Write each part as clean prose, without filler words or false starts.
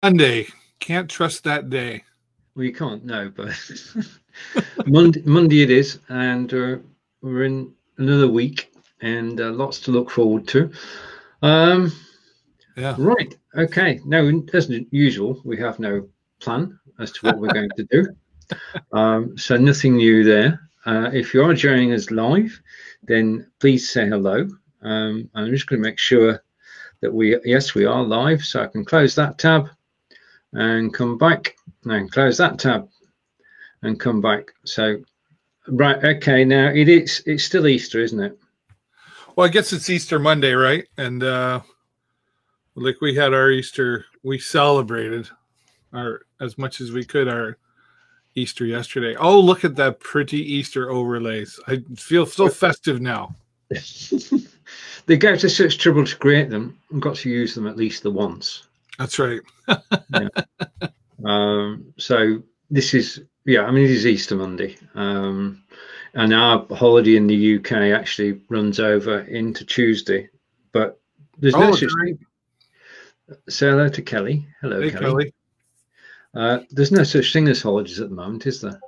Monday. Can't trust that day. Well, you can't, no, but Monday it is, and we're in another week, and lots to look forward to. Um, Yeah. right, okay. Now, as usual, we have no plan as to what we're going to do, so nothing new there. If you are joining us live, then please say hello. I'm just going to make sure that we are live, so I can close that tab and come back, and close that tab and come back. So, right, okay, now it's still Easter, isn't it? Well, I guess it's Easter Monday, right? And like we had our Easter, we celebrated our as much as we could our Easter yesterday. Oh, look at that pretty Easter overlays. I feel so festive now. They go to such trouble to create them and got to use them at least the once. That's right. Yeah. So this is, yeah, I mean, it is Easter Monday. And our holiday in the UK actually runs over into Tuesday, but there's no such thing. Say hello to Kelly. Hello, hey, Kelly. There's no such thing as holidays at the moment, is there?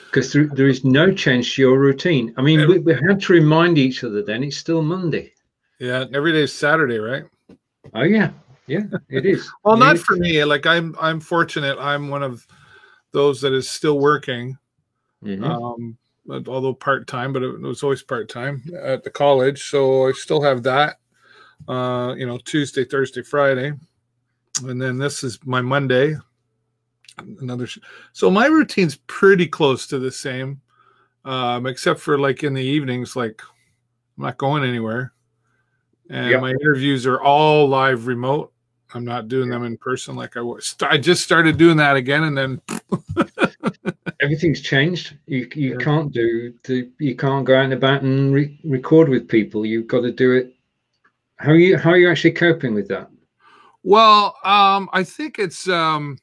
Because there is no change to your routine. I mean, we have to remind each other then it's still Monday. Yeah, every day is Saturday, right? Oh, yeah. Yeah, it is. Well, not for me. Like I'm fortunate. I'm one of those that is still working. Although part-time, but it was always part-time at the college. So I still have that, Tuesday, Thursday, Friday. And then this is my Monday. So my routine's pretty close to the same, except for like in the evenings, like I'm not going anywhere. And my interviews are all live remote. I'm not doing them in person like I was. I just started doing that again, and then everything's changed. You can't you can't go out and about and record with people. You've got to do it. How are you actually coping with that? Well, I think it's going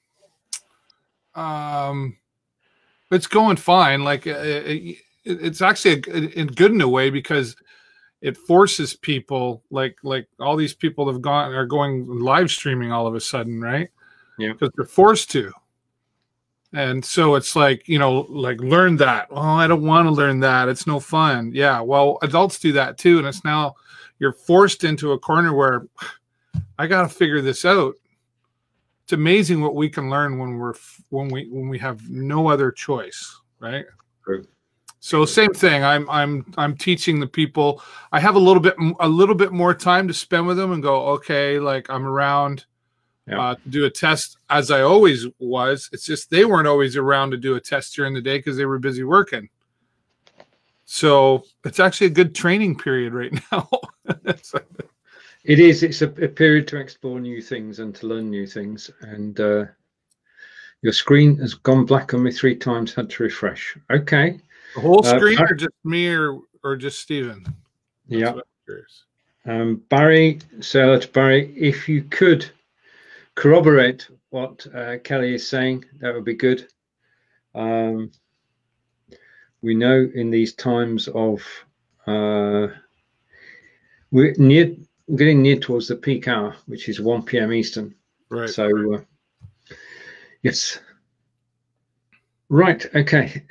fine. Like it's actually good in a way because it forces people like all these people are going live streaming all of a sudden, right? Yeah, because they're forced to. And so it's like, like learn that. Oh, I don't want to learn that. It's no fun. Yeah. Well, adults do that too. And it's now you're forced into a corner where I got to figure this out. It's amazing what we can learn when we have no other choice. Right. True. So same thing. I'm teaching the people. I have a little bit more time to spend with them and go, okay, like I'm around. To do a test as I always was. It's just they weren't always around to do a test during the day because they were busy working. So it's actually a good training period right now. It is. It's a period to explore new things and to learn new things. And your screen has gone black on me 3 times. Had to refresh. Okay. The whole screen, or just me, or just Stephen? Yeah. Barry, so to Barry, if you could corroborate what Kelly is saying, that would be good. We know in these times of we're getting near towards the peak hour, which is 1 p.m. Eastern. Right. So yes. Right. Okay.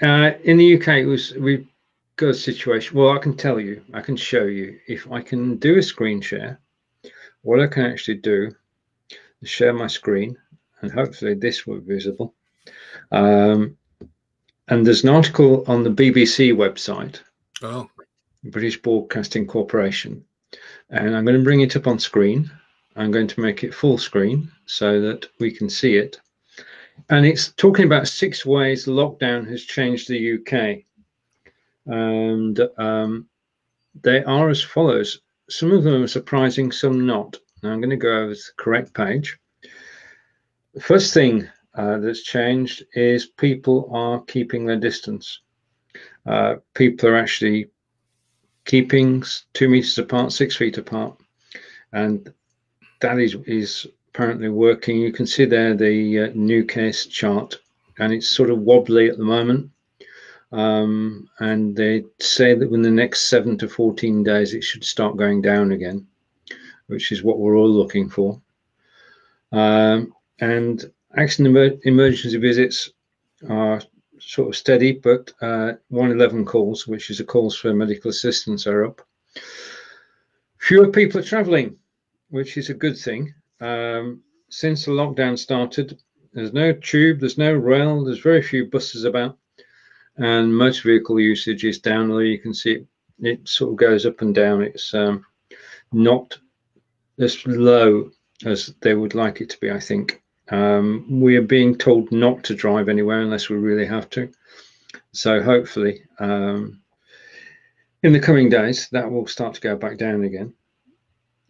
In the UK, we've got a situation. Well, I can tell you, I can show you. If I can do a screen share, what I can actually do share my screen, and hopefully this will be visible. And there's an article on the BBC website, British Broadcasting Corporation, and I'm going to bring it up on screen. I'm going to make it full screen so that we can see it. And it's talking about 6 ways lockdown has changed the UK. And they are as follows. Some of them are surprising, some not. Now I'm going to go over to the correct page. The first thing that's changed is people are keeping their distance. People are actually keeping 2 meters apart, 6 feet apart, and that is apparently working. You can see there the new case chart, and it's sort of wobbly at the moment. And they say that in the next 7 to 14 days, it should start going down again, which is what we're all looking for. And accident emergency visits are sort of steady, but 111 calls, which is the calls for medical assistance, are up. Fewer people are traveling, which is a good thing. Since the lockdown started, there's no tube, there's no rail, there's very few buses about, and motor vehicle usage is down. Although you can see it sort of goes up and down. It's not as low as they would like it to be, I think. We are being told not to drive anywhere unless we really have to. So hopefully, in the coming days, that will start to go back down again.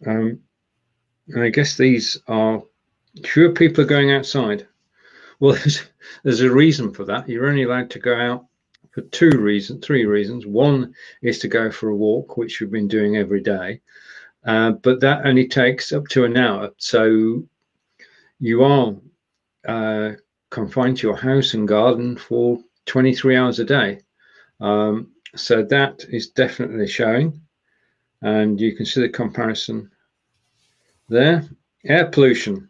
And I guess these are fewer people are going outside. Well, there's a reason for that. You're only allowed to go out for three reasons. One is to go for a walk, which we've been doing every day, but that only takes up to an hour. So you are confined to your house and garden for 23 hours a day. So that is definitely showing, and you can see the comparison there. Air pollution.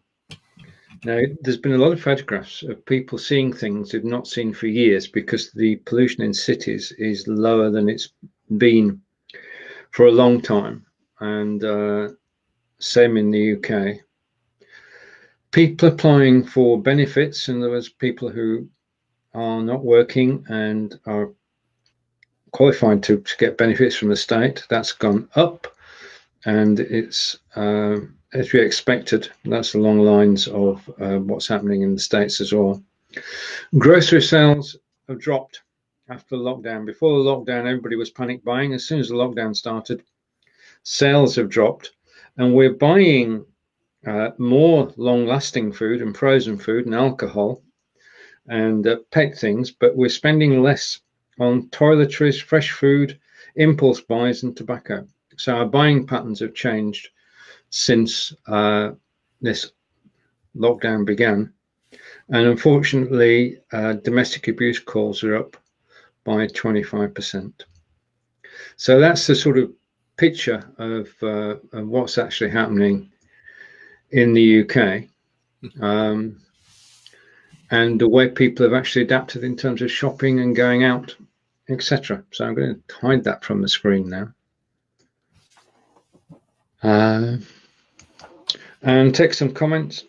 Now, there's been a lot of photographs of people seeing things they've not seen for years, because the pollution in cities is lower than it's been for a long time, and same in the UK. People applying for benefits, and there was people who are not working and are qualified to get benefits from the state. That's gone up, and it's as we expected. That's along the lines of what's happening in the States as well. Grocery sales have dropped after the lockdown. Before the lockdown, everybody was panic buying. As soon as the lockdown started, sales have dropped, and we're buying more long-lasting food and frozen food and alcohol and pet things, but we're spending less on toiletries, fresh food, impulse buys, and tobacco. So our buying patterns have changed since this lockdown began, and unfortunately domestic abuse calls are up by 25%. So that's the sort of picture of what's actually happening in the UK, and the way people have actually adapted in terms of shopping and going out, etc. So I'm going to hide that from the screen now. And take some comments.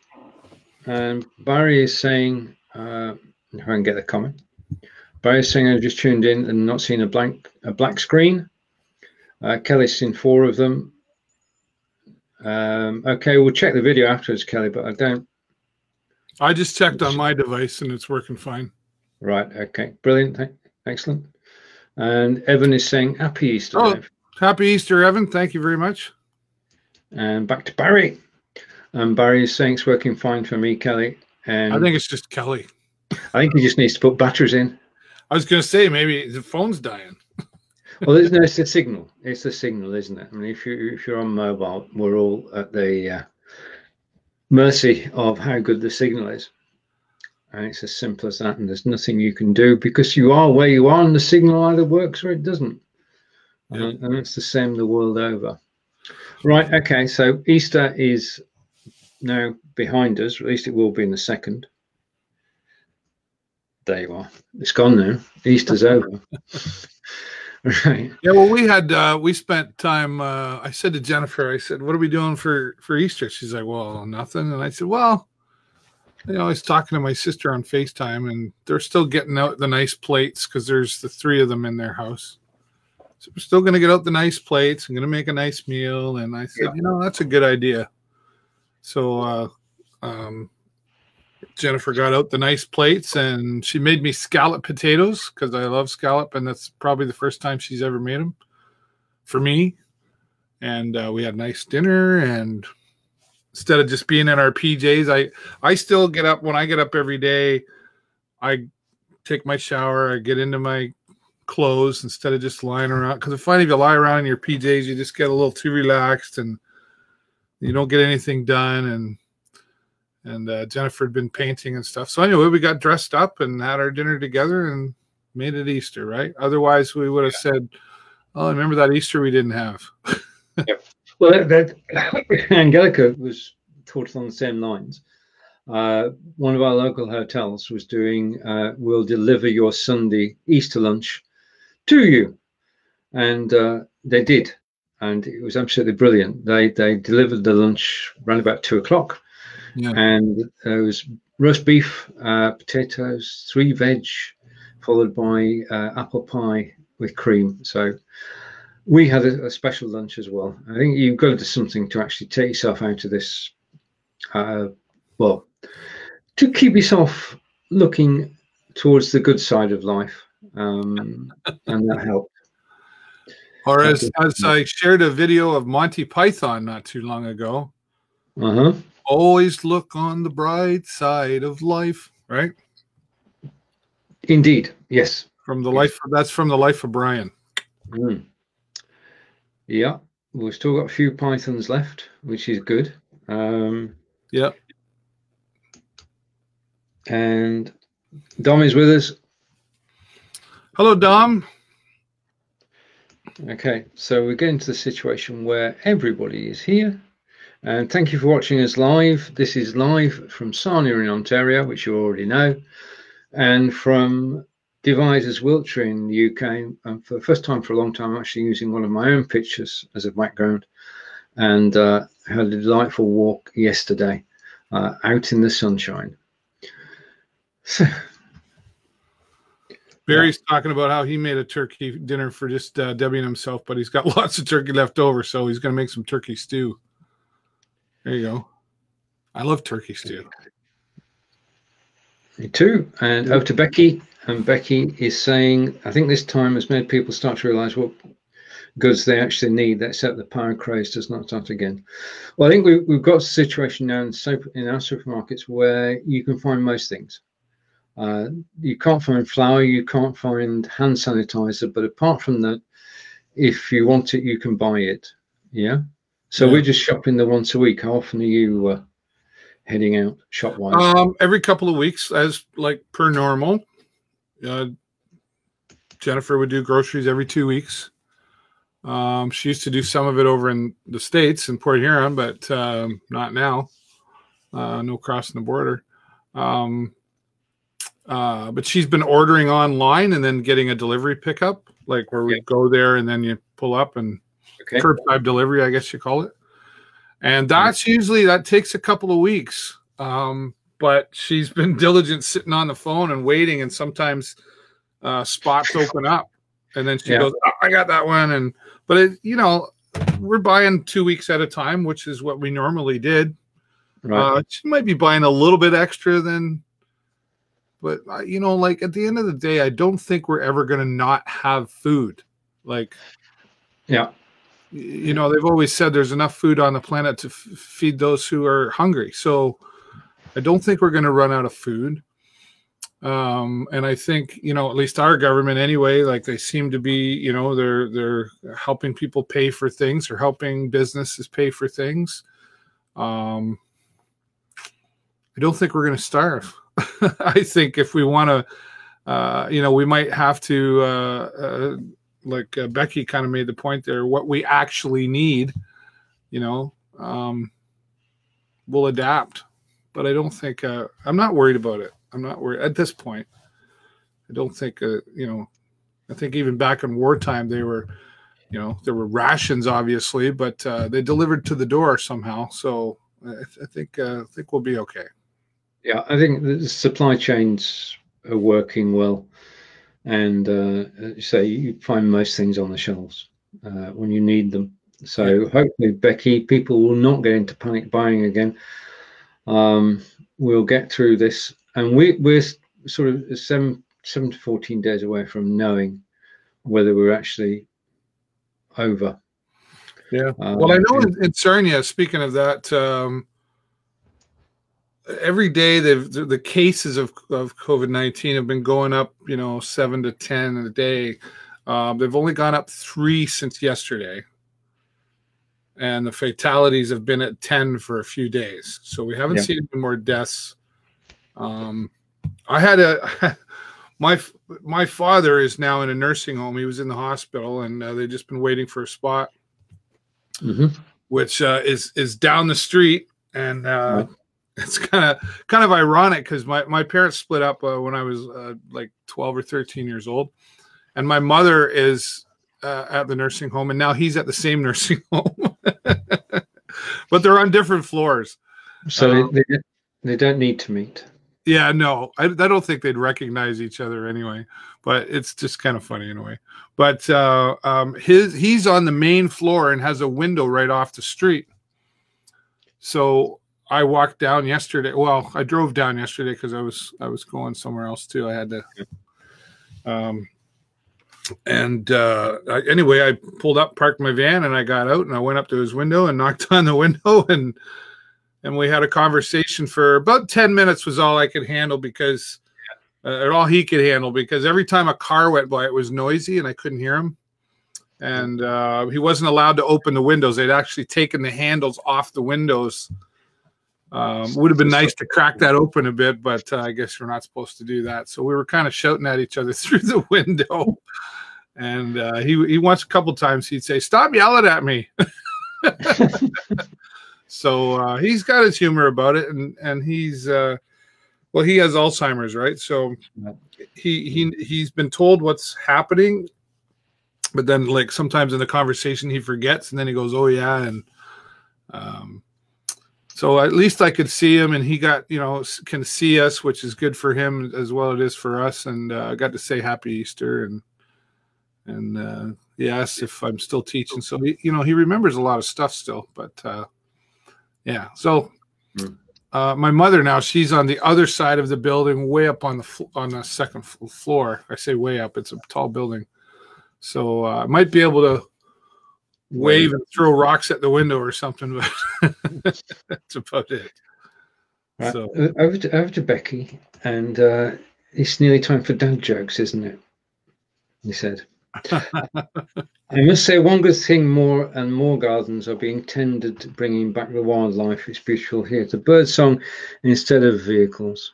And Barry is saying, if I can get the comment, Barry is saying, I just tuned in and not seen a black screen. Kelly's seen 4 of them. Okay, we'll check the video afterwards, Kelly, but I don't. I just checked on my device and it's working fine. Right, okay, brilliant, excellent. And Evan is saying, happy Easter, Dave. Happy Easter, Evan, thank you very much. And back to Barry. And Barry is saying it's working fine for me, Kelly. And I think it's just Kelly. I think he just needs to put batteries in. I was going to say, maybe the phone's dying. Well, no, it's the signal. It's the signal, isn't it? I mean, if you're on mobile, we're all at the mercy of how good the signal is. And it's as simple as that. And there's nothing you can do, because you are where you are, and the signal either works or it doesn't. Yeah. And it's the same the world over. Right, okay, so Easter is now behind us, or at least it will be in a second. There you are. It's gone now. Easter's over. Right. Yeah, well, we spent time. I said to Jennifer, I said, what are we doing for Easter? She's like, well, nothing. And I said, well, I was talking to my sister on FaceTime, and they're still getting out the nice plates, because there's the 3 of them in their house. So we're still going to get out the nice plates. I'm going to make a nice meal. And I said, that's a good idea. So Jennifer got out the nice plates, and she made me scallop potatoes, because I love scallop, and that's probably the first time she's ever made them for me. And we had a nice dinner, and instead of just being in our PJs, I still get up. When I get up every day, I take my shower, I get into my clothes instead of just lying around, because I find if you lie around in your PJs, you just get a little too relaxed and you don't get anything done. And Jennifer had been painting and stuff. So anyway, we got dressed up and had our dinner together and made it Easter, right? Otherwise, we would have said, oh, remember that Easter we didn't have. Yep. Well, Angelica was taught on the same lines. One of our local hotels was doing, we'll deliver your Sunday Easter lunch to you. And they did. And it was absolutely brilliant. They delivered the lunch around about 2 o'clock. Yeah. And there was roast beef, potatoes, 3 veg, followed by apple pie with cream. So we had a special lunch as well. I think you've got to do something to actually take yourself out of this, well, to keep yourself looking towards the good side of life, and that helped. Or as I shared a video of Monty Python not too long ago, always look on the bright side of life, right? Indeed, yes. From the life, that's from the life of Brian. Yeah, we've still got a few pythons left, which is good. Yeah. And Dom is with us. Hello, Dom. Okay, so we're getting to the situation where everybody is here. And thank you for watching us live. This is live from Sarnia in Ontario, which you already know, and from Devizes, Wiltshire in the UK. And for the first time for a long time, I'm actually using one of my own pictures as a background. And had a delightful walk yesterday out in the sunshine. So, Barry's talking about how he made a turkey dinner for just Debbie and himself, but he's got lots of turkey left over, so he's going to make some turkey stew. There you go. I love turkey stew. Me too. And over to Becky. And Becky is saying, I think this time has made people start to realize what goods they actually need, except the power craze does not start again. Well, I think we've got a situation now in our supermarkets where you can find most things. You can't find flour, you can't find hand sanitizer, but apart from that, if you want it, you can buy it. Yeah. So we're just shopping the once a week. How often are you heading out shop wise? Every couple of weeks, as like per normal. Jennifer would do groceries every 2 weeks. She used to do some of it over in the States in Port Huron, but not now. No crossing the border. But she's been ordering online and then getting a delivery pickup, like where we go there and then you pull up and curbside delivery, I guess you call it. And that's usually, that takes a couple of weeks. But she's been diligent sitting on the phone and waiting, and sometimes spots open up. And then she goes, oh, I got that one. But it, you know, we're buying 2 weeks at a time, which is what we normally did. Right. She might be buying a little bit extra than, but you know, like at the end of the day, I don't think we're ever going to not have food. Like, you know, they've always said there's enough food on the planet to feed those who are hungry. So I don't think we're going to run out of food. And I think, you know, at least our government anyway, like they seem to be, you know, they're helping people pay for things or helping businesses pay for things. I don't think we're going to starve. I think if we want to, you know, we might have to, like Becky kind of made the point there, what we actually need, you know, we'll adapt. But I don't think, I'm not worried about it. I'm not worried at this point. I don't think, you know, I think even back in wartime, they were, you know, there were rations, obviously, but they delivered to the door somehow. So I think we'll be okay. Yeah, I think the supply chains are working well. And so you find most things on the shelves when you need them. So hopefully, Becky, people will not get into panic buying again. We'll get through this. And we're sort of 7 to 14 days away from knowing whether we're actually over. Yeah. Well, I know in Sarnia, speaking of that, every day the cases of COVID-19 have been going up, you know, 7 to 10 a day. They've only gone up 3 since yesterday. And the fatalities have been at 10 for a few days. So we haven't seen any more deaths. I had my father is now in a nursing home. He was in the hospital, and they've just been waiting for a spot, which is down the street. And it's kind of ironic because my parents split up when I was like 12 or 13 years old, and my mother is at the nursing home, and now he's at the same nursing home, but they're on different floors. So they don't need to meet. Yeah, no, I don't think they'd recognize each other anyway, but it's just kind of funny in a way. But he's on the main floor and has a window right off the street. So I walked down yesterday. Well, I drove down yesterday because I was going somewhere else too. I had to. Anyway, I pulled up, parked my van, and I got out and I went up to his window and knocked on the window, and we had a conversation for about 10 minutes was all I could handle because or all he could handle, because every time a car went by, it was noisy and I couldn't hear him. And he wasn't allowed to open the windows. They'd actually taken the handles off the windows. Would have been nice to crack that open a bit, but I guess we're not supposed to do that. So we were kind of shouting at each other through the window. And he once a couple times he'd say, "Stop yelling at me." So he's got his humor about it, and he's well, he has Alzheimer's, right? So he's been told what's happening, but then like sometimes in the conversation he forgets, and then he goes, "Oh yeah," and so at least I could see him, and he got, can see us, which is good for him as well it is for us, and I got to say Happy Easter, and he asked if I'm still teaching, so he remembers a lot of stuff still, but yeah. So my mother now, she's on the other side of the building, way up on the second floor. I say way up; it's a tall building, so I might be able to wave and throw rocks at the window or something, but that's about it. Right. So over to Becky, and it's nearly time for dad jokes, isn't it? He said. I must say one good thing: more and more gardens are being tended, bringing back the wildlife. It's beautiful here. The bird song instead of vehicles.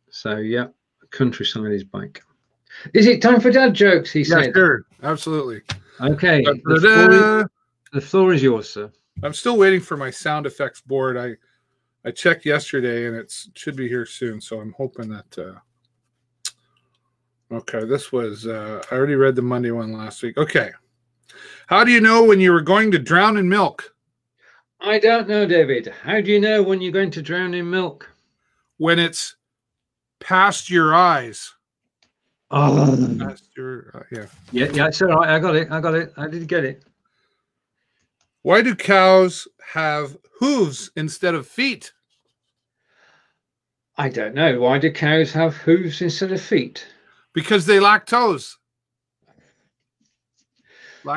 So yeah, the countryside is back. Is it time for dad jokes? He said. Yeah, sure, absolutely. Okay, the floor is yours, sir. I'm still waiting for my sound effects board. I checked yesterday, and it should be here soon. So I'm hoping that. Okay, this was I already read the Monday one last week. Okay, how do you know when you were going to drown in milk? I don't know, David. How do you know when you're going to drown in milk? When it's past your eyes. Oh, past your yeah. Yeah, it's all right. I got it. I did get it. Why do cows have hooves instead of feet? I don't know. Why do cows have hooves instead of feet? Because they lack toes.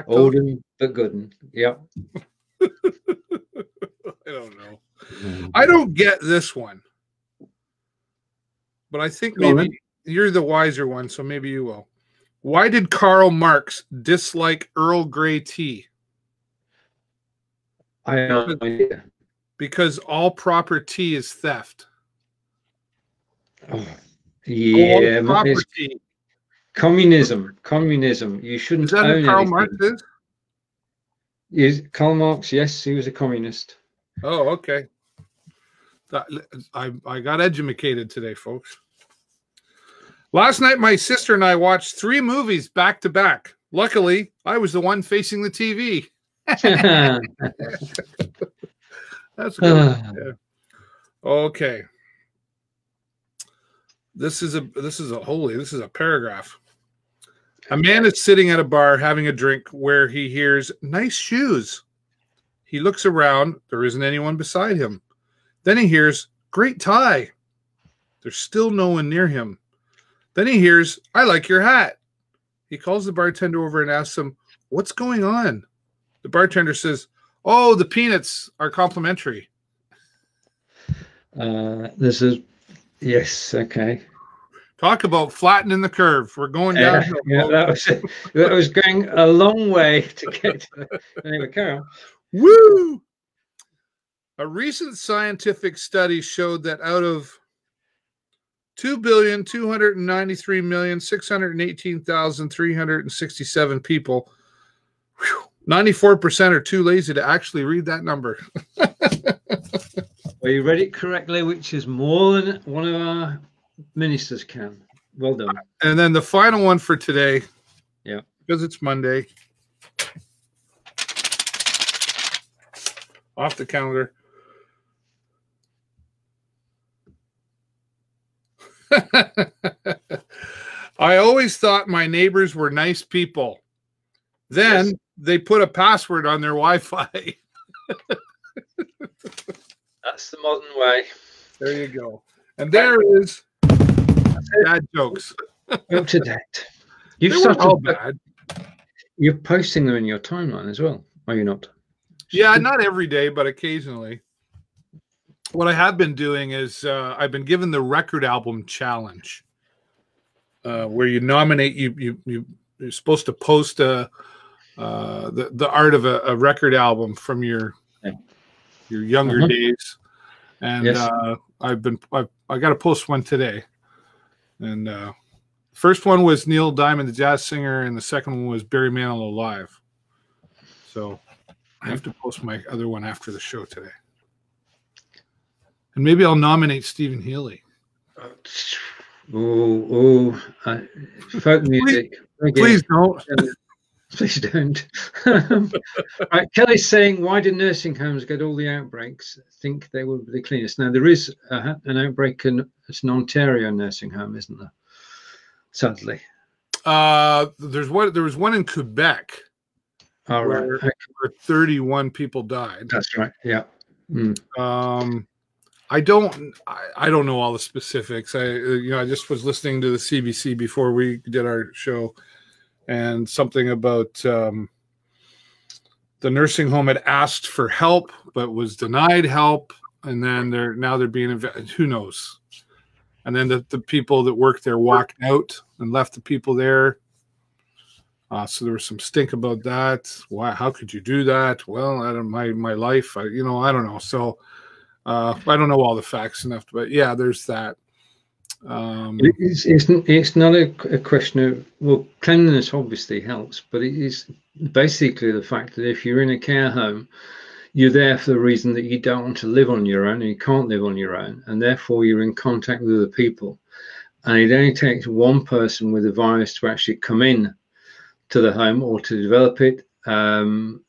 Old but good. Yep. I don't know. I don't get this one. But I think maybe you're the wiser one, so maybe you will. Why did Karl Marx dislike Earl Grey tea? I have no idea. Because all proper tea is theft. Oh, yeah. All proper tea. Communism. You shouldn't own anything. Is that who Karl Marx is? Karl Marx, yes, he was a communist. Oh, okay. I got educated today, folks. Last night, my sister and I watched 3 movies back to back. Luckily, I was the one facing the TV. That's good. Yeah. Okay. This is a paragraph. A man is sitting at a bar having a drink where he hears nice shoes. He looks around. There isn't anyone beside him. Then he hears great tie. There's still no one near him. Then he hears, I like your hat. He calls the bartender over and asks him, what's going on? The bartender says, oh, the peanuts are complimentary. Yes, okay. Talk about flattening the curve. We're going down. Yeah, that was going a long way to get to the anyway, carry on. Woo! A recent scientific study showed that out of 2,293,618,367 people, 94% are too lazy to actually read that number. Well, you read it correctly, which is more than one of our ministers can. Well done. And then the final one for today, Yeah, because it's Monday, off the calendar. I always thought my neighbors were nice people. Then they put a password on their Wi-Fi. that's the modern way. There you go. And there is bad jokes. Up to date. They weren't all bad. You're posting them in your timeline as well, are you not? Yeah, not every day, but occasionally. What I have been doing is I've been given the record album challenge, where you nominate you're supposed to post the art of a record album from your younger days, and I got to post one today, and first one was Neil Diamond, the jazz singer, and the second one was Barry Manilow live. So I have to post my other one after the show today. And maybe I'll nominate Stephen Healey. Folk music. Please don't. Please don't. Right, Kelly's saying, why do nursing homes get all the outbreaks? Think they will be the cleanest. Now, there is an outbreak it's an Ontario nursing home, isn't there? Sadly. There was one in Quebec where 31 people died. That's right. Yeah. I don't know all the specifics. I just was listening to the CBC before we did our show, and something about the nursing home had asked for help but was denied help, and then they're being who knows. And then the people that worked there walked out and left the people there. So there was some stink about that. Why? How could you do that? Well, I don't my life. I don't know. So. I don't know all the facts enough, but yeah, there's that. It's not a question of, well, cleanliness obviously helps, but it is basically the fact that if you're in a care home, you're there for the reason that you don't want to live on your own and you can't live on your own, and therefore you're in contact with other people. And it only takes one person with the virus to actually come in to the home or to develop it. And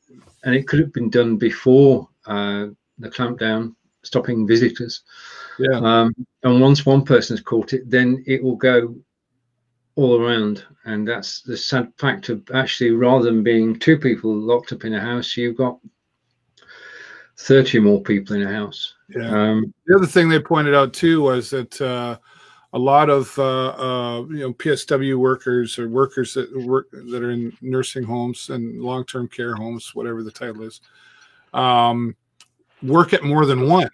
it could have been done before the clampdown, stopping visitors. And once one person has caught it, then it will go all around. And that's the sad fact of actually, rather than being 2 people locked up in a house, you've got 30 more people in a house. The other thing they pointed out too was that a lot of PSW workers or workers that are in nursing homes and long-term care homes, whatever the title is, work at more than one.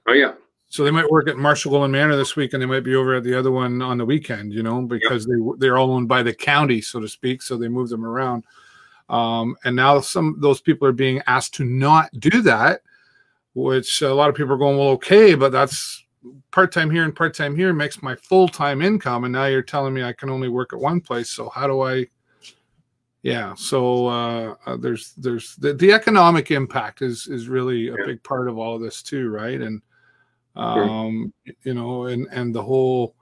Oh yeah. So they might work at Marshall Golden Manor this week, and they might be over at the other one on the weekend, because they're all owned by the county, so to speak. So they move them around. And now some of those people are being asked to not do that, which a lot of people are going, well, okay, but that's part-time here and part-time here makes my full-time income. And now you're telling me I can only work at one place. So how do I? Yeah. So there's the economic impact is really a big part of all of this too. Right. And, and the whole,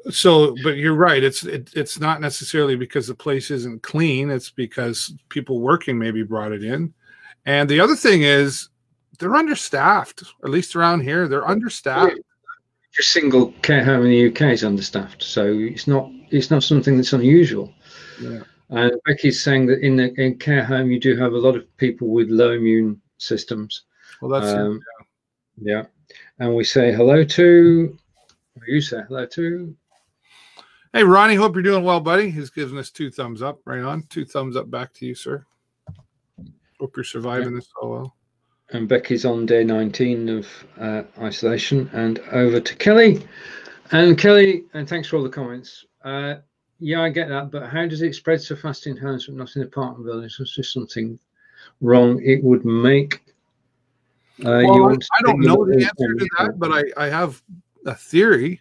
so, but you're right. It's not necessarily because the place isn't clean. It's because people working maybe brought it in. And the other thing is they're understaffed, at least around here, they're understaffed. Your single care home in the UK is understaffed. So it's not something that's unusual. Yeah. And Becky's saying that in care home, you do have a lot of people with low immune systems. Well, that's yeah. And we say hello to, you say hello to. Hey, Ronnie, hope you're doing well, buddy. He's giving us 2 thumbs up. Right on. 2 thumbs up back to you, sir. Hope you're surviving this all well. And Becky's on day 19 of isolation. And over to Kelly. And Kelly, and thanks for all the comments. Yeah, I get that, but how does it spread so fast in homes but not in apartment buildings? There's just something wrong. It would make. I don't know the answer to that, but I have a theory.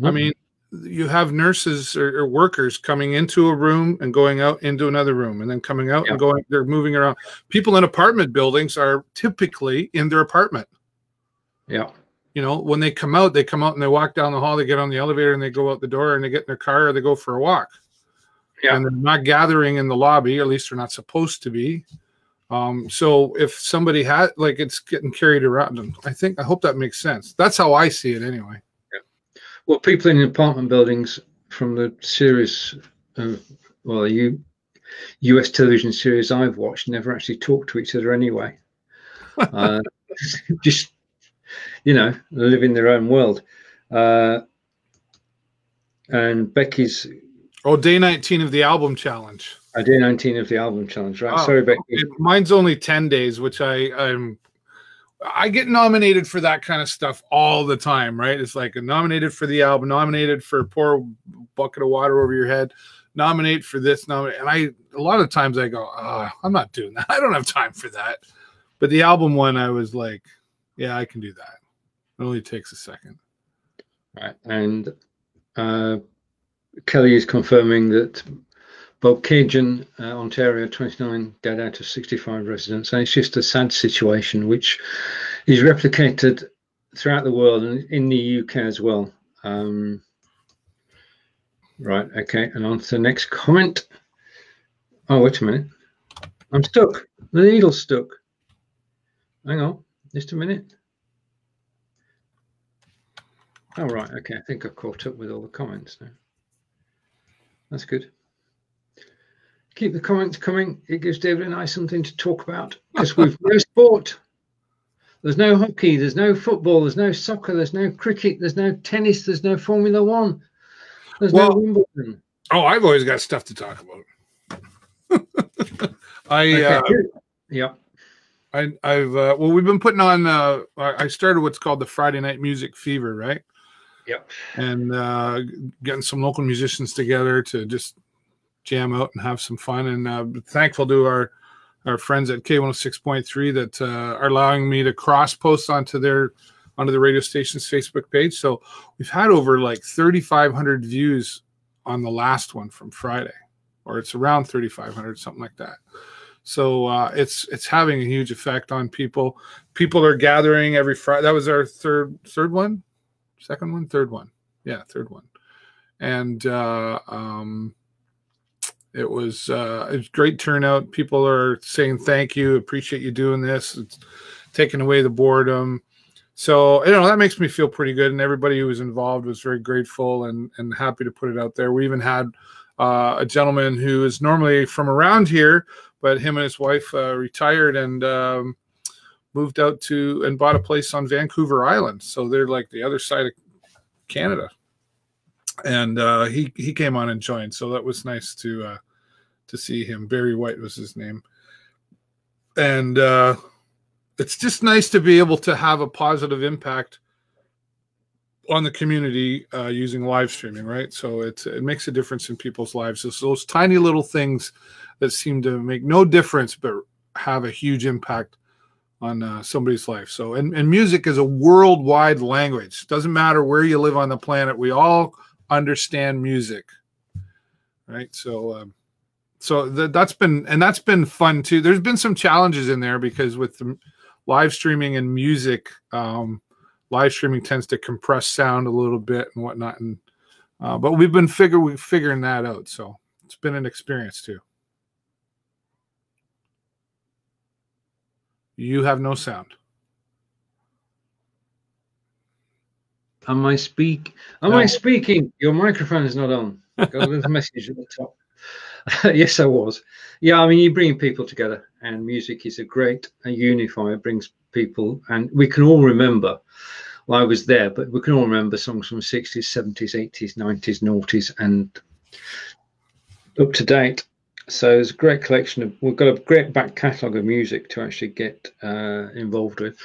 I mean, you have nurses or workers coming into a room and going out into another room and then coming out and going, they're moving around. People in apartment buildings are typically in their apartment. Yeah. You know, when they come out and they walk down the hall, they get on the elevator and they go out the door and they get in their car or they go for a walk. Yeah. And they're not gathering in the lobby, or at least they're not supposed to be. So if somebody had, like, it's getting carried around, I hope that makes sense. That's how I see it anyway. Well, people in apartment buildings from the series of, well, US television series I've watched never actually talk to each other anyway. Just, you know, live in their own world. And Becky's... Oh, day 19 of the album challenge. Day 19 of the album challenge, right? Oh, sorry, Becky. Okay. Mine's only 10 days, which I get nominated for that kind of stuff all the time, right? It's like nominated for the album, nominated for pour a bucket of water over your head, nominate for this, nominate. And a lot of times I go, I'm not doing that. I don't have time for that. But the album one, I was like, yeah, I can do that. It only takes a second. Right. And Kelly is confirming that Bob Cajun, Ontario, 29 dead out of 65 residents. And it's just a sad situation, which is replicated throughout the world and in the UK as well. Right, okay, and on to the next comment. Oh, wait a minute. I'm stuck. The needle's stuck. Hang on, just a minute. Oh, right, okay. I think I've caught up with all the comments now. That's good. Keep the comments coming. It gives David and I something to talk about, because we've no sport. There's no hockey, there's no football, there's no soccer, there's no cricket, there's no tennis, there's no Formula One, there's no Wimbledon. Oh, I've always got stuff to talk about. Yeah. Well, we've been putting on. I started what's called the Friday Night Music Fever, right? Yep. And getting some local musicians together to just jam out and have some fun. And thankful to our friends at K106.3 that are allowing me to cross post onto the radio station's Facebook page. So we've had over like 3,500 views on the last one from Friday, or it's around 3,500, something like that. So it's having a huge effect on people. People are gathering every Friday. That was our third one, second one, third one. Yeah, third one. And it was a great turnout. People are saying thank you, appreciate you doing this. It's taking away the boredom. So, you know, that makes me feel pretty good. And everybody who was involved was very grateful and happy to put it out there. We even had a gentleman who is normally from around here, but him and his wife retired and moved out to and bought a place on Vancouver Island. So they're like the other side of Canada. And he came on and joined. So that was nice to see him. Barry White was his name. And it's just nice to be able to have a positive impact on the community using live streaming, right? So it makes a difference in people's lives. It's those tiny little things that seem to make no difference but have a huge impact on somebody's life. So and music is a worldwide language. Doesn't matter where you live on the planet. We all understand music, right? So that's been fun too. There's been some challenges in there because with the live streaming and music, live streaming tends to compress sound a little bit and whatnot, and but we've been figuring that out. So it's been an experience too. You have no sound. Am I speaking? Your microphone is not on. Got a little message at the top. Yes, I was. Yeah, I mean, you bring people together, and music is a great unifier. It brings people, and we can all remember. Well, I was there, but we can all remember songs from the 60s, 70s, 80s, 90s, noughties, and up to date. So there's a great collection of. We've got a great back catalogue of music to actually get involved with.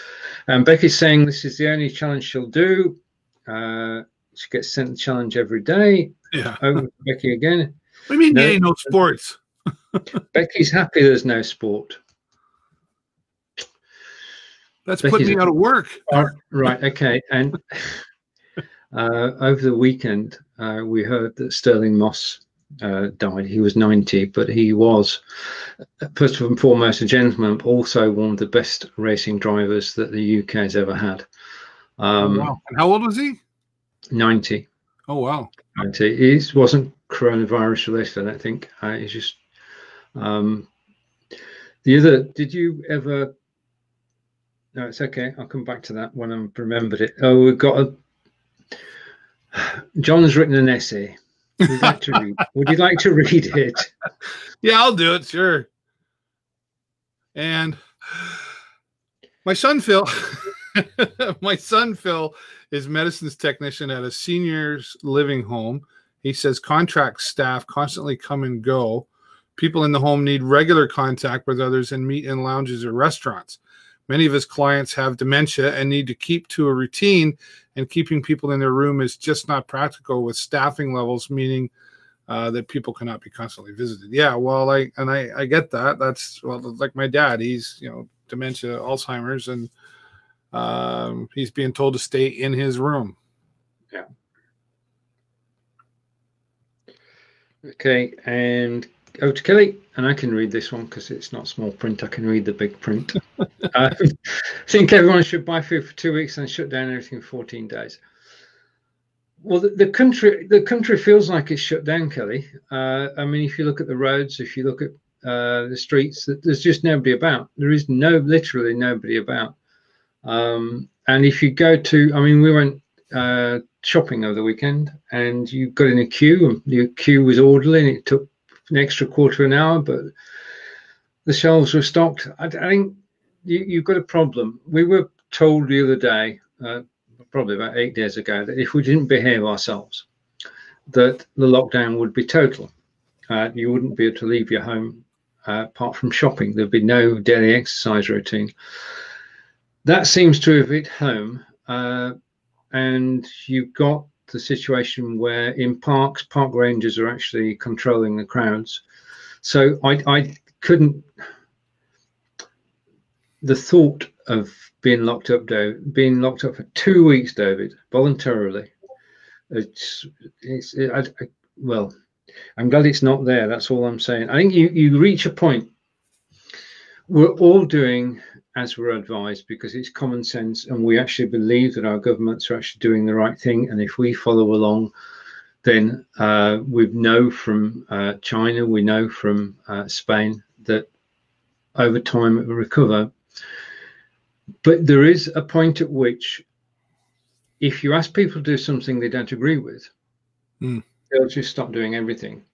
And Becky's saying this is the only challenge she'll do. She gets sent the challenge every day. Yeah. Over to Becky again. What do you mean, no sports? Becky's happy there's no sport. That's putting me out of work. Right, okay. And Over the weekend, we heard that Sterling Moss died. He was 90, but he was, first and foremost, a gentleman, but also one of the best racing drivers that the UK has ever had. Oh, wow. And how old was he? 90. Oh, wow. 90. It wasn't coronavirus related, I don't think. It's just the other. Did you ever? No, it's okay. I'll come back to that when I've remembered it. Oh, we've got a. John's written an essay. Would you like to read? Would you like to read it? Yeah, I'll do it. Sure. And my son Phil, is medicines technician at a seniors living home. He says contract staff constantly come and go. People in the home need regular contact with others and meet in lounges or restaurants. Many of his clients have dementia and need to keep to a routine, and keeping people in their room is just not practical with staffing levels, meaning that people cannot be constantly visited. Yeah, well, I get that. That's, well, like my dad, he's, dementia, Alzheimer's, and he's being told to stay in his room. Yeah. Okay, and go to Kelly, and I can read this one because it's not small print. I can read the big print. I think everyone should buy food for 2 weeks and shut down everything for 14 days. Well, the country feels like it's shut down, Kelly. I mean, if you look at the roads, if you look at the streets, there's just nobody about. There is literally nobody about. And if you go to, I mean, we went shopping over the weekend, and you got in a queue, and your queue was orderly, and it took an extra quarter of an hour, but the shelves were stocked. I think you've got a problem. We were told the other day, probably about 8 days ago, that if we didn't behave ourselves, that the lockdown would be total. You wouldn't be able to leave your home apart from shopping. There'd be no daily exercise routine. That seems to have hit home, and you've got the situation where in parks, park rangers are actually controlling the crowds. So I couldn't. The thought of being locked up for 2 weeks, David, voluntarily. Well, I'm glad it's not there. That's all I'm saying. I think you reach a point. We're all doing as we're advised because it's common sense, and we actually believe that our governments are actually doing the right thing. And if we follow along, then we know from China, we know from Spain that over time it will recover. But there is a point at which, if you ask people to do something they don't agree with, they'll just stop doing everything.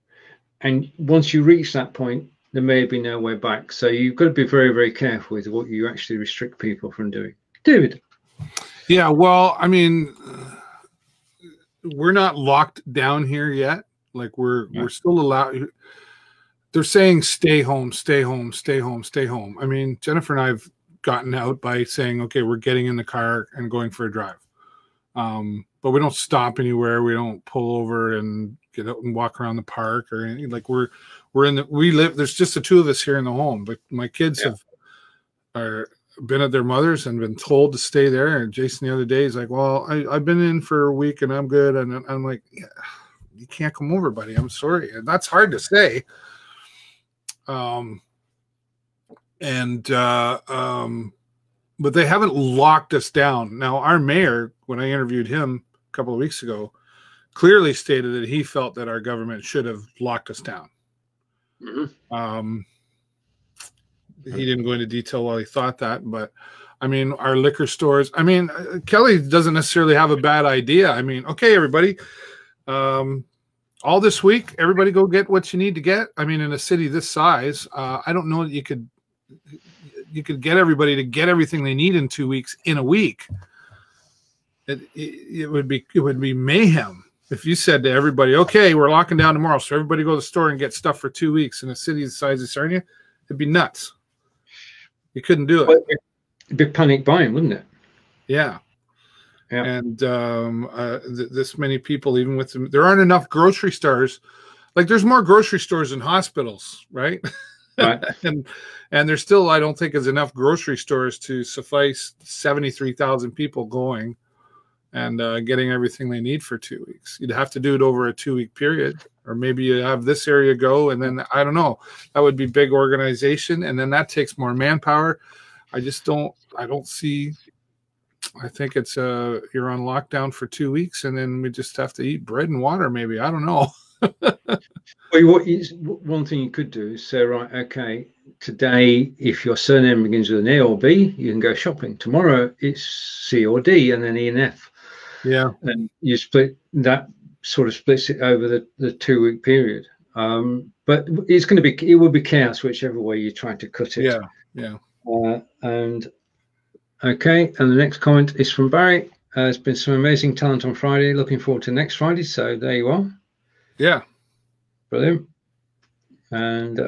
And once you reach that point, there may be no way back. So you've got to be very, very careful with what you actually restrict people from doing. David? Yeah, well, I mean, we're not locked down here yet. Like we're still allowed. They're saying stay home, stay home, stay home, stay home. I mean, Jennifer and I have gotten out by saying, okay, we're getting in the car and going for a drive. But we don't stop anywhere. We don't pull over and get out and walk around the park or anything. Like we live, there's just the two of us here in the home, but my kids are been at their mother's and been told to stay there. And Jason the other day is like, well, I've been in for a week and I'm good. And I'm like, yeah, you can't come over, buddy. I'm sorry. And that's hard to say. But they haven't locked us down. Now, our mayor, when I interviewed him a couple of weeks ago, clearly stated that he felt that our government should have locked us down. He didn't go into detail while he thought that, but I mean, our liquor stores, I mean, Kelly doesn't necessarily have a bad idea. I mean, okay, everybody, all this week, everybody go get what you need to get. I mean, in a city this size, I don't know that you could get everybody to get everything they need in 2 weeks in a week. It would be mayhem if you said to everybody, okay, we're locking down tomorrow, so everybody go to the store and get stuff for 2 weeks in a city the size of Sarnia. It'd be nuts. You couldn't do it. It'd be panic buying, wouldn't it? Yeah. And this many people, even with them, there aren't enough grocery stores. Like there's more grocery stores than hospitals, right? Right. and there's still, I don't think, is enough grocery stores to suffice 73,000 people going. and getting everything they need for 2 weeks. You'd have to do it over a 2-week period, or maybe you have this area go, and then I don't know. That would be big organization, and then that takes more manpower. I don't see. I think it's you're on lockdown for 2 weeks, and then we just have to eat bread and water. Maybe, I don't know. Well, one thing you could do is say, right, okay, today, if your surname begins with an A or B, you can go shopping. Tomorrow, it's C or D, and then E and F. Yeah, and you split that, sort of splits it over the 2-week period. But it's going to be, it will be chaos whichever way you try to cut it. Yeah. And okay, and the next comment is from Barry. There's been some amazing talent on Friday. Looking forward to next Friday. So there you are. Yeah. Brilliant. And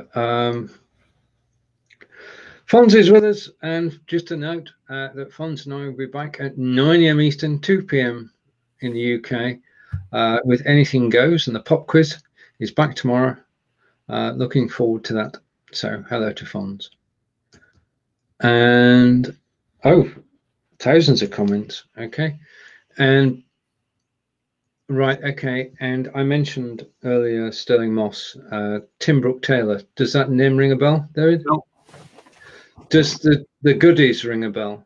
Fonz is with us, and just a note that Fonz and I will be back at 9 AM Eastern, 2 PM in the UK with Anything Goes, and the pop quiz is back tomorrow. Looking forward to that. So hello to Fonz. And thousands of comments. Okay. And right, okay, and I mentioned earlier Sterling Moss, Tim Brooke Taylor. Does that name ring a bell, David? No. Does the Goodies ring a bell?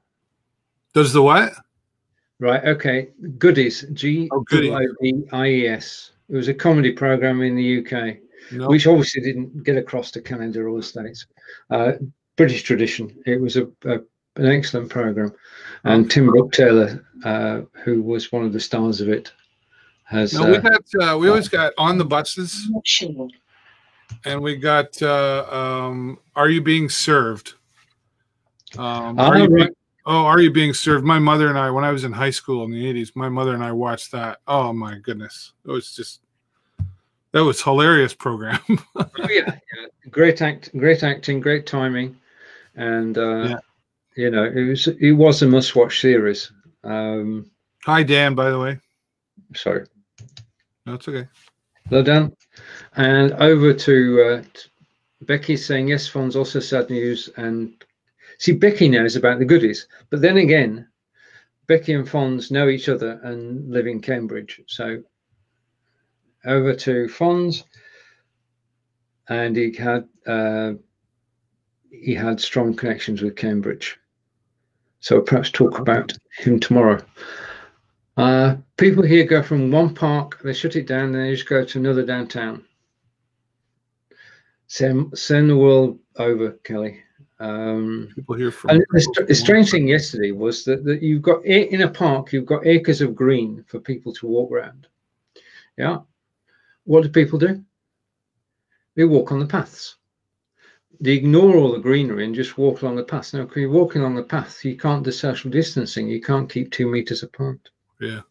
Does the what? Right, okay, Goodies, G-O-O-D-I-E-S. It was a comedy program in the UK, which obviously didn't get across to Canada or the States. British tradition. It was an excellent program, and Tim Brooke Taylor, who was one of the stars of it, has. No, we always got On the Buses, and we got Are You Being Served? Are You Being Served? My mother and I, when I was in high school in the 80s, my mother and I watched that. Oh my goodness, that was hilarious program. Yeah. Great acting, great timing, and you know, it was a must-watch series. Hi, Dan, by the way. Sorry. No, it's okay. Hello, Dan. And over to Becky saying, yes, Fonz, also sad news. And see, Becky knows about the Goodies. But then again, Becky and Fonz know each other and live in Cambridge. So over to Fonz. And he had strong connections with Cambridge. So perhaps talk about him tomorrow. People here go from one park, they shut it down, then they just go to another downtown. Send the world over, Kelly. People here from. And the strange thing yesterday was that you've got, in a park, you've got acres of green for people to walk around. Yeah. What do people do? They walk on the paths. They ignore all the greenery and just walk along the path. Now, if you're walking along the path, you can't do social distancing. You can't keep 2 meters apart. Yeah.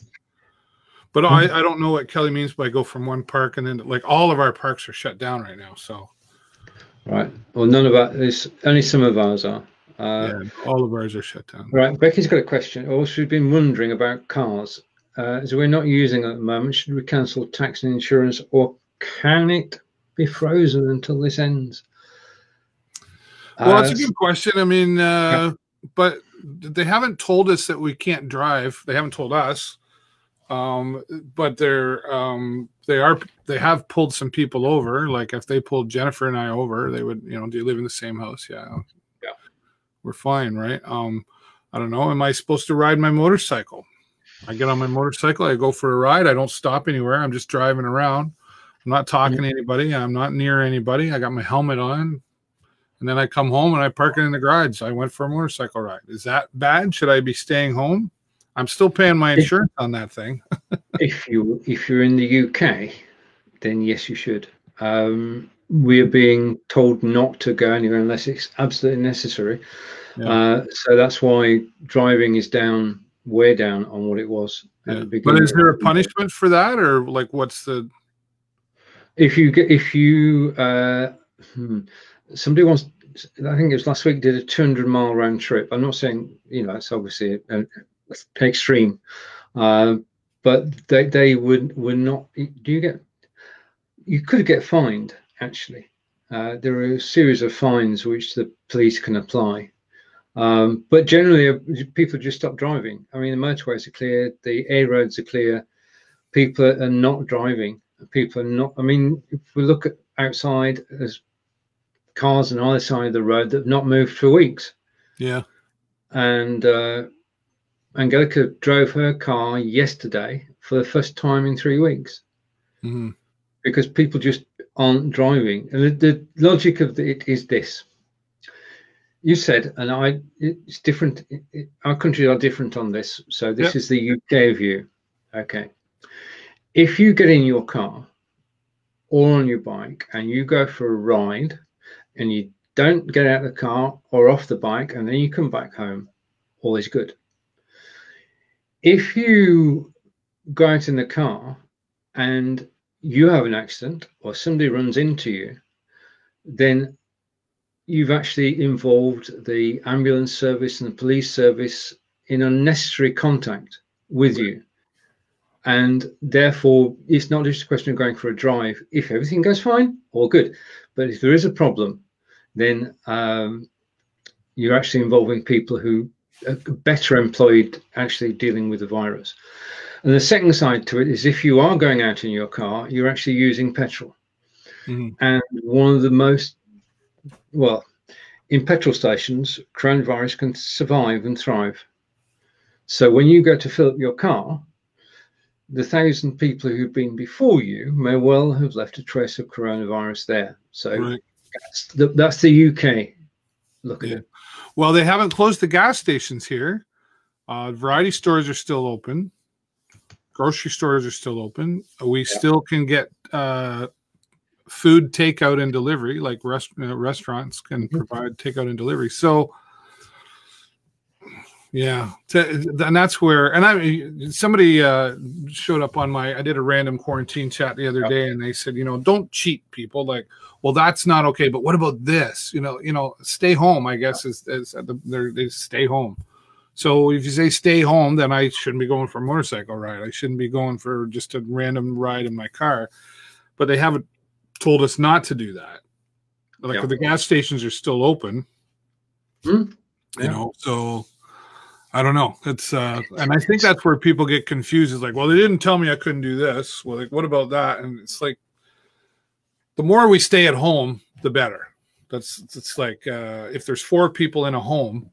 But I don't know what Kelly means by go from one park and then, like, all of our parks are shut down right now. So. Right. Well, none of ours, only some of ours are. Yeah, all of ours are shut down. Right. Becky's got a question. Also, we've been wondering about cars. As we're not using it at the moment, should we cancel tax and insurance, or can it be frozen until this ends? Well, that's a good question. I mean, but they haven't told us that we can't drive. They haven't told us, but they have pulled some people over. Like if they pulled Jennifer and I over, they would, do you live in the same house? Yeah, we're fine, right? I don't know. Am I supposed to ride my motorcycle? I get on my motorcycle, I go for a ride. I don't stop anywhere. I'm just driving around. I'm not talking to anybody. I'm not near anybody. I got my helmet on. And then I come home and I park it in the garage. I went for a motorcycle ride. Is that bad? Should I be staying home? I'm still paying my insurance on that thing. If you're in the UK, then yes, you should. We're being told not to go anywhere unless it's absolutely necessary. Yeah. So that's why driving is down, way down on what it was. Yeah. But is there a punishment for that, or like what's the? Somebody wants, I think it was last week, did a 200-mile round trip. I'm not saying, it's obviously extreme, but they would not. You could get fined, actually. There are a series of fines which the police can apply But generally, people just stop driving. I mean, the motorways are clear, the A roads are clear. People are not driving. People are not. I mean, if we look at outside, there's cars on either side of the road that have not moved for weeks. Yeah. And Angelica drove her car yesterday for the first time in 3 weeks. Mm-hmm. Because people just aren't driving. And the logic of it is this. You said, and it's different. Our countries are different on this. So this is the UK view. Okay. If you get in your car or on your bike and you go for a ride and you don't get out of the car or off the bike and then you come back home, all is good. If you go out in the car and you have an accident or somebody runs into you, then you've actually involved the ambulance service and the police service in unnecessary contact with you. And therefore, it's not just a question of going for a drive. If everything goes fine, all good. But if there is a problem, then you're actually involving people who are better employed actually dealing with the virus. And the second side to it is if you are going out in your car, you're actually using petrol. Mm-hmm. And one of the most, well, in petrol stations, coronavirus can survive and thrive. So when you go to fill up your car, the 1,000 people who've been before you may well have left a trace of coronavirus there. So that's the UK look at it. Well, they haven't closed the gas stations here. Variety stores are still open. Grocery stores are still open. We still can get food takeout and delivery, like restaurants can provide takeout and delivery. So, yeah, and that's where. And somebody showed up on I did a random quarantine chat the other day, and they said, don't cheat people. Like, well, that's not okay. But what about this? Stay home. I guess they stay home. So if you say stay home, then I shouldn't be going for a motorcycle ride. I shouldn't be going for just a random ride in my car. But they haven't told us not to do that. Like the gas stations are still open. So I don't know. It's and I think that's where people get confused. Is like, well, they didn't tell me I couldn't do this. Well, like, what about that? And it's like, the more we stay at home, the better. It's like if there's 4 people in a home,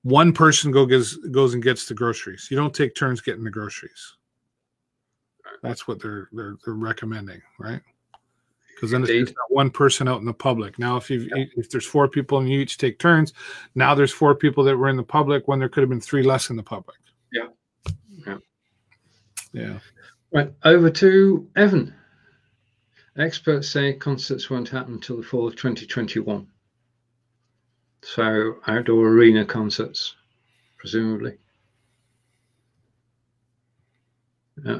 one person goes and gets the groceries. You don't take turns getting the groceries. That's what they're recommending, right? Because then it's not one person out in the public. Now, if there's 4 people and you each take turns, now there's 4 people that were in the public when there could have been 3 less in the public. Yeah. Right, over to Evan. Experts say concerts won't happen until the fall of 2021. So outdoor arena concerts, presumably. Yeah.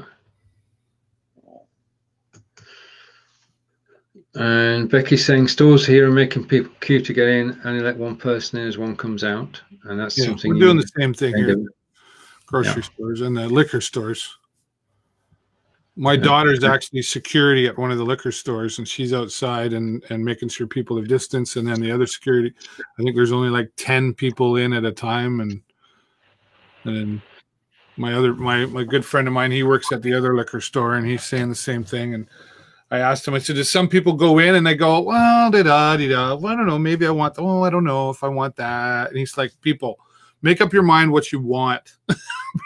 And Becky's saying stores here are making people queue to get in, only let one person in as one comes out. And that's something we're doing the same thing here. Grocery stores and the liquor stores. My daughter's actually security at one of the liquor stores, and she's outside and making sure people have distance. And then the other security, I think there's only like 10 people in at a time. And then my good friend of mine, he works at the other liquor store, and he's saying the same thing. And I asked him, I said, does some people go in and they go, well, well, I don't know, maybe I want, I don't know if I want that. And he's like, people, make up your mind what you want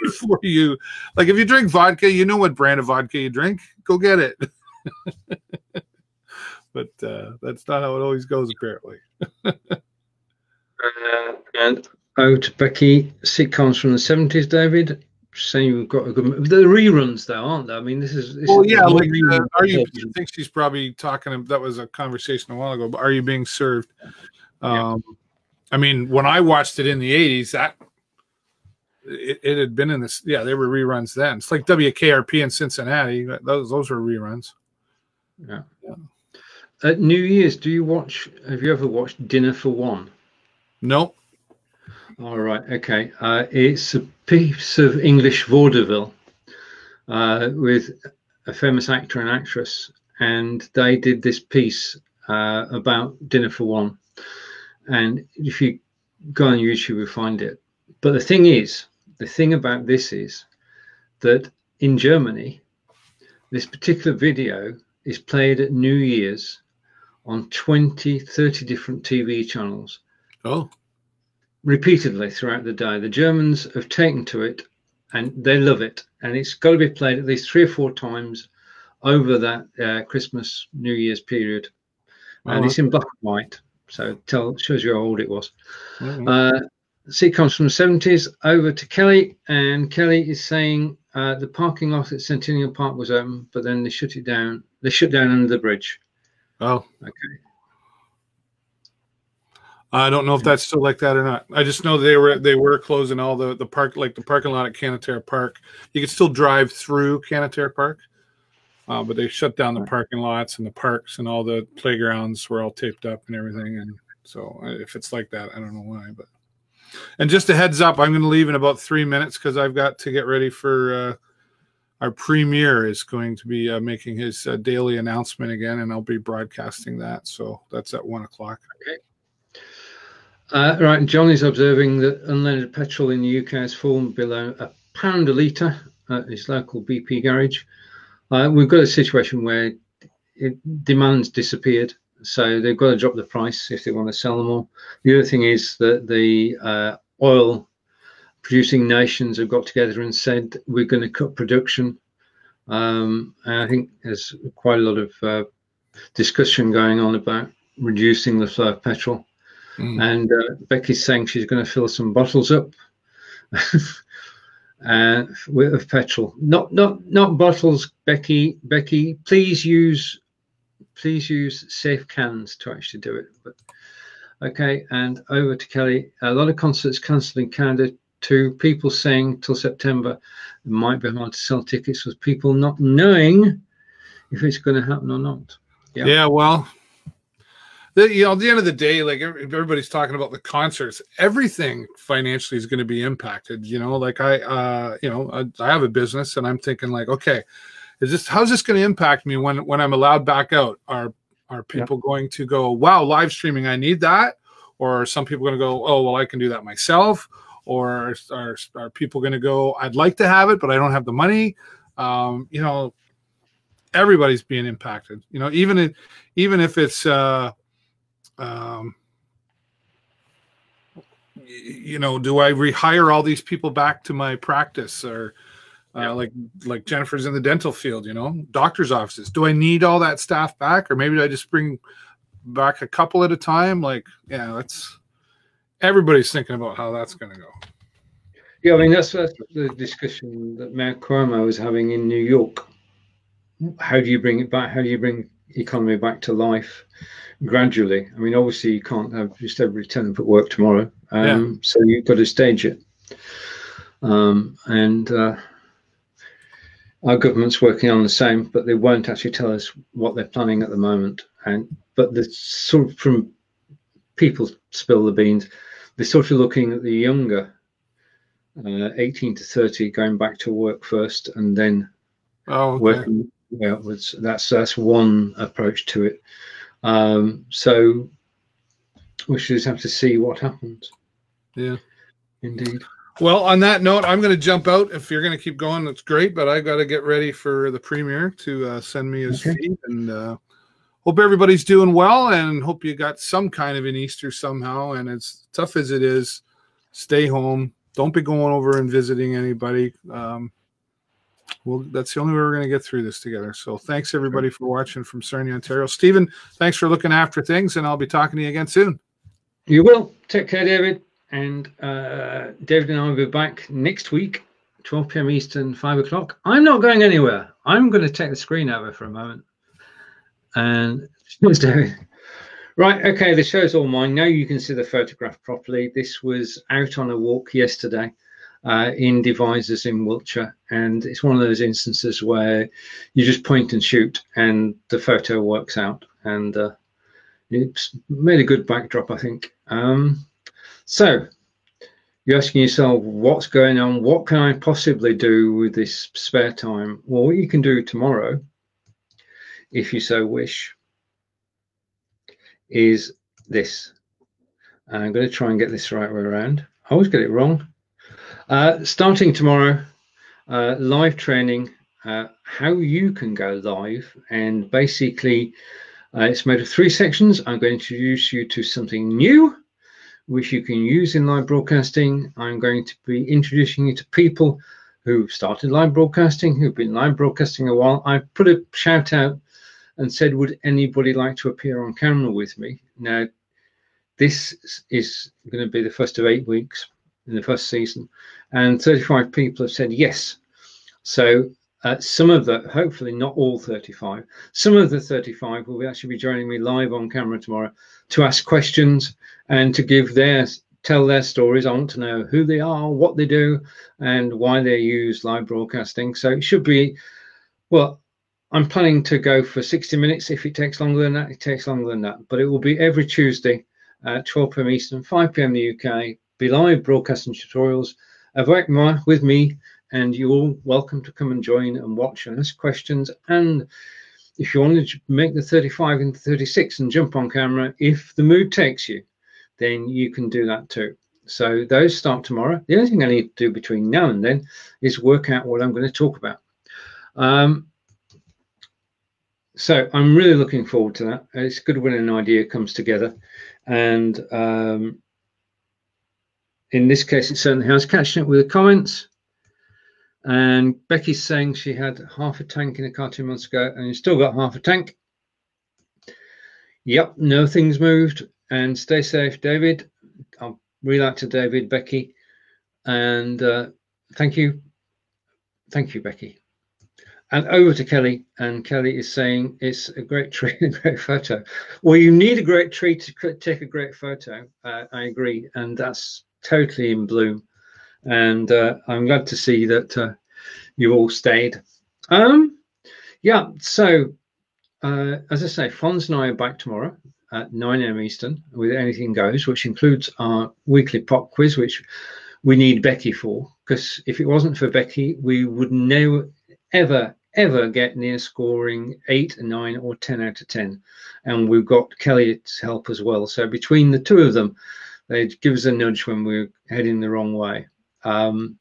before you, like, if you drink vodka, you know what brand of vodka you drink, go get it. But that's not how it always goes, apparently. And to Becky, sitcoms from the 70s, David, saying you've got a good, the reruns though, aren't they? I mean, this is yeah, like are you, I think she's probably talking, that was a conversation a while ago, but Are You Being Served? I mean, when I watched it in the 80s, that it had been in this, they were reruns then. It's like WKRP in Cincinnati, those were reruns. At New Year's, have you ever watched Dinner for One? Nope. All right, okay. It's a piece of English vaudeville with a famous actor and actress, and they did this piece about Dinner for One. And if you go on YouTube and find it. But the thing about this is that in Germany, this particular video is played at New Year's on 20, 30 different TV channels. Oh. Repeatedly throughout the day. The Germans have taken to it and they love it. And it's got to be played at least 3 or 4 times over that Christmas, New Year's period. And it's in black and white. So shows you how old it was. Sitcoms from the 70s. Over to Kelly. And Kelly is saying the parking lot at Centennial Park was open, but then they shut it down. They shut down under the bridge. Oh. Okay. I don't know if that's still like that or not. I just know they were closing all the park, like the parking lot at Canatare Park. You could still drive through Canatare Park, but they shut down the parking lots and the parks, and all the playgrounds were all taped up and everything. And so if it's like that, I don't know why. But and just a heads up, I'm going to leave in about 3 minutes because I've got to get ready for our premier is going to be making his daily announcement again, and I'll be broadcasting that. So that's at 1 o'clock. Okay. Right, John is observing that unleaded petrol in the UK has fallen below £1 a litre at his local BP garage. We've got a situation where demand's disappeared, so they've got to drop the price if they want to sell them all. The other thing is that the oil producing nations have got together and said we're going to cut production. And I think there's quite a lot of discussion going on about reducing the flow of petrol. And Becky's saying she's going to fill some bottles up of petrol. Not bottles, Becky. Becky, please use safe cans to actually do it. But okay, and over to Kelly. A lot of concerts cancelled in Canada. To people saying till September, it might be hard to sell tickets with people not knowing if it's going to happen or not. Yeah, well. At the end of the day, like everybody's talking about the concerts, everything financially is going to be impacted. Like I have a business, and I'm thinking like, okay, how's this going to impact me when I'm allowed back out? Are people going to go, wow, live streaming, I need that? Or are some people going to go, oh, well, I can do that myself? Or are people going to go, I'd like to have it, but I don't have the money? Everybody's being impacted. Even if it's do I rehire all these people back to my practice, or like Jennifer's in the dental field, doctor's offices? Do I need all that staff back, or maybe I just bring back a couple at a time? Like, everybody's thinking about how that's going to go. Yeah, I mean that's the discussion that Mayor Cuomo was having in New York. How do you bring it back? How do you bring economy back to life gradually? I mean, obviously you can't have just everybody turn up at work tomorrow, so you've got to stage it. And our government's working on the same, but they won't actually tell us what they're planning at the moment. But the sort of, from people spill the beans, they're sort of looking at the younger 18 to 30 going back to work first, and then working outwards. That's one approach to it. So we should just have to see what happens. Yeah, indeed. Well, on that note, I'm going to jump out. If you're going to keep going, that's great, but I got to get ready for the premier to send me his feed. And hope everybody's doing well, and hope you got some kind of an Easter somehow. And as tough as it is, stay home. Don't be going over and visiting anybody. Well, that's the only way we're going to get through this together. So thanks, everybody, for watching from Sarnia, Ontario. Stephen, thanks for looking after things, and I'll be talking to you again soon. You will. Take care, David. And David and I will be back next week, 12 p.m. Eastern, 5 o'clock. I'm not going anywhere. I'm going to take the screen over for a moment. And cheers, David. Right, okay, the show's all mine. Now you can see the photograph properly. This was out on a walk yesterday in Devizes in Wiltshire. And it's one of those instances where you just point and shoot and the photo works out. And it's made a good backdrop, I think. So you're asking yourself, what's going on? What can I possibly do with this spare time? Well, what you can do tomorrow, if you so wish, is this. I'm going to try and get this the right way around. I always get it wrong. Starting tomorrow, live training, how you can go live. And basically, it's made of 3 sections. I'm going to introduce you to something new, which you can use in live broadcasting. I'm going to be introducing you to people who started live broadcasting, who've been live broadcasting a while. I put a shout out and said, would anybody like to appear on camera with me? Now, this is going to be the first of 8 weeks in the first season, and 35 people have said yes. So some of the, hopefully not all 35, some of the 35 will actually be joining me live on camera tomorrow to ask questions and to give tell their stories. I want to know who they are, what they do, and why they use live broadcasting. So it should be, well, I'm planning to go for 60 minutes. If it takes longer than that, it takes longer than that. But it will be every Tuesday at 12 p.m. Eastern, 5 p.m. the UK, be live broadcasting tutorials with me, and you're all welcome to come and join and watch and ask questions. And if you want to make the 35 into 36 and jump on camera, if the mood takes you, then you can do that too. So those start tomorrow. The only thing I need to do between now and then is work out what I'm going to talk about. So I'm really looking forward to that. It's good when an idea comes together. And in this case, it certainly has. Catching up with the comments. And Becky's saying she had half a tank in a car 2 months ago, and you still got half a tank. Yep, nothing's moved. And stay safe, David. I'll relay to David, Becky. And thank you. Thank you, Becky. And over to Kelly, and Kelly is saying it's a great tree and a great photo. Well, you need a great tree to take a great photo. I agree, and that's totally in bloom. And I'm glad to see that you all stayed. Yeah, so as I say, Fonz and I are back tomorrow at 9 a.m. Eastern with Anything Goes, which includes our weekly pop quiz, which we need Becky for, because if it wasn't for Becky, we would never, ever get near scoring 8, 9, or 10 out of 10. And we've got Kelly to help as well. So between the two of them, they'd give us a nudge when we're heading the wrong way. And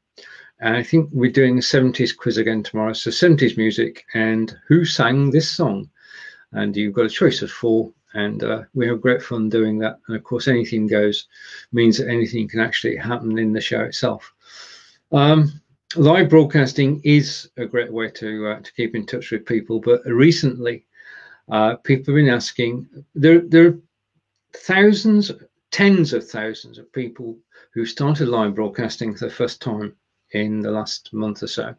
I think we're doing a 70s quiz again tomorrow. So 70s music and who sang this song. And you've got a choice of 4. And we have great fun doing that. And of course, Anything Goes means that anything can actually happen in the show itself. Live broadcasting is a great way to keep in touch with people. But recently, people have been asking, there are thousands, tens of thousands of people who started live broadcasting for the first time in the last month or so.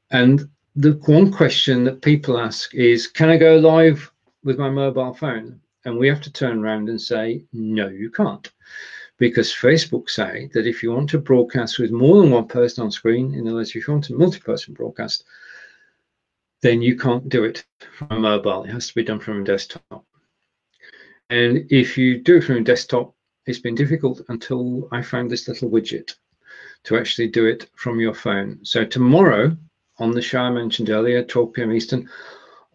And the one question that people ask is, can I go live with my mobile phone? And we have to turn around and say, no, you can't. Because Facebook say that if you want to broadcast with more than one person on screen, in other words, if you want a multi-person broadcast, then you can't do it from a mobile. It has to be done from a desktop. And if you do it from a desktop, it's been difficult until I found this little widget to actually do it from your phone. So tomorrow, on the show I mentioned earlier, 12 p.m. Eastern,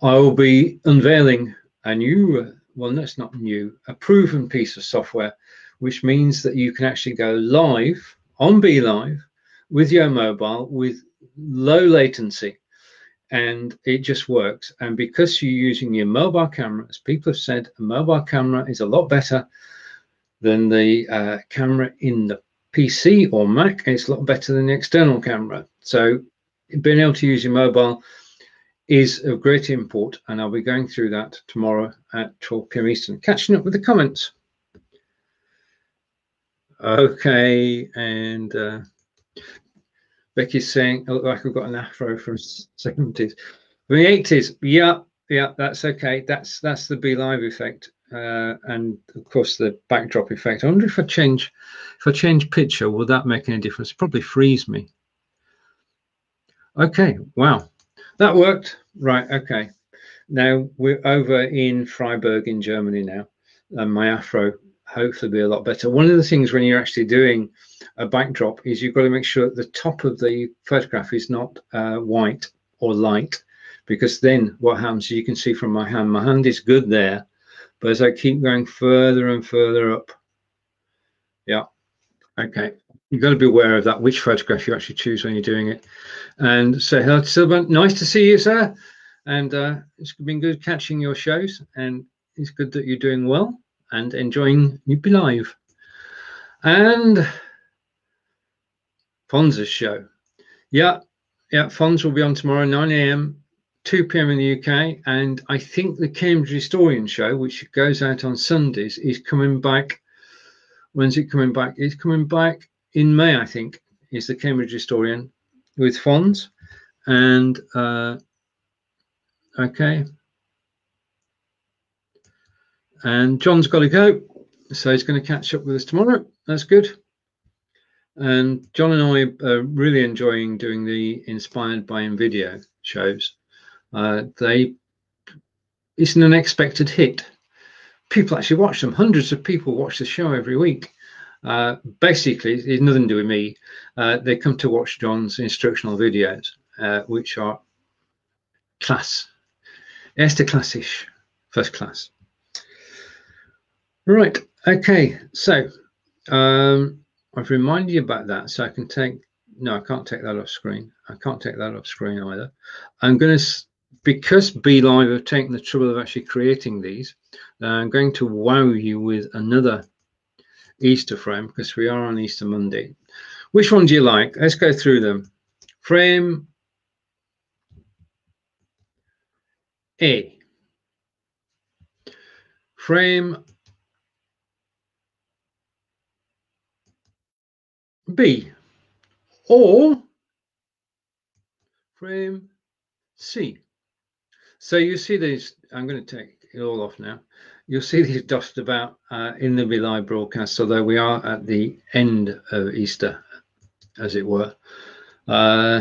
I will be unveiling a new, well, that's not new, a proven piece of software, which means that you can actually go live on Be Live with your mobile with low latency, and it just works. And because you're using your mobile camera, as people have said, a mobile camera is a lot better than the camera in the PC or Mac. It's a lot better than the external camera. So being able to use your mobile is of great import, and I'll be going through that tomorrow at 12 p.m. Eastern. Catching up with the comments. Okay, and Becky's saying, I look like I've got an afro from 70s. From the 80s, yeah, that's okay. That's the Be Live effect, and of course the backdrop effect. I wonder if I change picture, will that make any difference? Probably freeze me. Okay, wow, that worked. Right, okay. Now we're over in Freiburg in Germany now, and my afro hopefully be a lot better. One of the things when you're actually doing a backdrop is you've got to make sure that the top of the photograph is not white or light, because then what happens, you can see from my hand is good there, but as I keep going further and further up, Okay, you've got to be aware of that, which photograph you actually choose when you're doing it. And say hello to Sylvan. Nice to see you, sir. And it's been good catching your shows, and it's good that you're doing well and enjoying Newbie Live. And Fonz's show. Yeah, Fonz will be on tomorrow, 9 a.m., 2 p.m. in the UK. And I think the Cambridge Historian show, which goes out on Sundays, is coming back. When's it coming back? It's coming back in May, I think, is the Cambridge Historian with Fonz. And okay. And John's got to go, so he's going to catch up with us tomorrow. That's good. And John and I are really enjoying doing the Inspired by NVIDIA shows. It's an unexpected hit. People actually watch them. Hundreds of people watch the show every week. Basically, it's nothing to do with me. They come to watch John's instructional videos, which are class. Esther classish, first class. Right, okay, so I've reminded you about that, so I can take, no, I can't take that off screen. I can't take that off screen either. I'm going to, because Be Live have taken the trouble of actually creating these, I'm going to wow you with another Easter frame, because we are on Easter Monday. Which one do you like? Let's go through them. Frame A. Frame B, or frame C. So you see these, I'm going to take it all off now. You'll see these dotted about in the Be Live broadcast, although we are at the end of Easter, as it were. Right,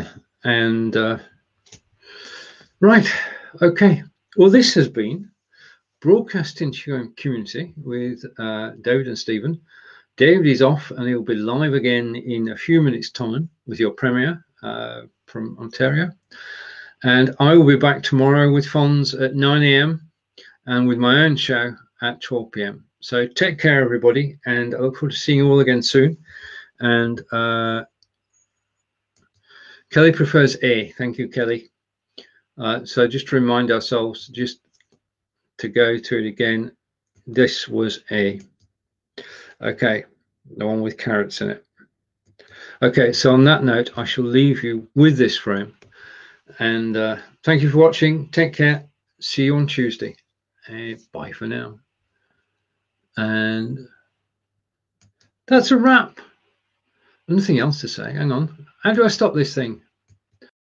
okay. Well, this has been Broadcasting to Your Community with David and Stephen. David is off and he'll be live again in a few minutes' time with your premiere from Ontario. And I will be back tomorrow with Fonz at 9 a.m. and with my own show at 12 p.m. So take care, everybody, and I look forward to seeing you all again soon. And Kelly prefers A. Thank you, Kelly. So just to remind ourselves, just to go through it again, this was A. Okay, the one with carrots in it. Okay, so on that note, I shall leave you with this frame. And thank you for watching. Take care. See you on Tuesday. Bye for now. And that's a wrap. Nothing else to say. Hang on. How do I stop this thing?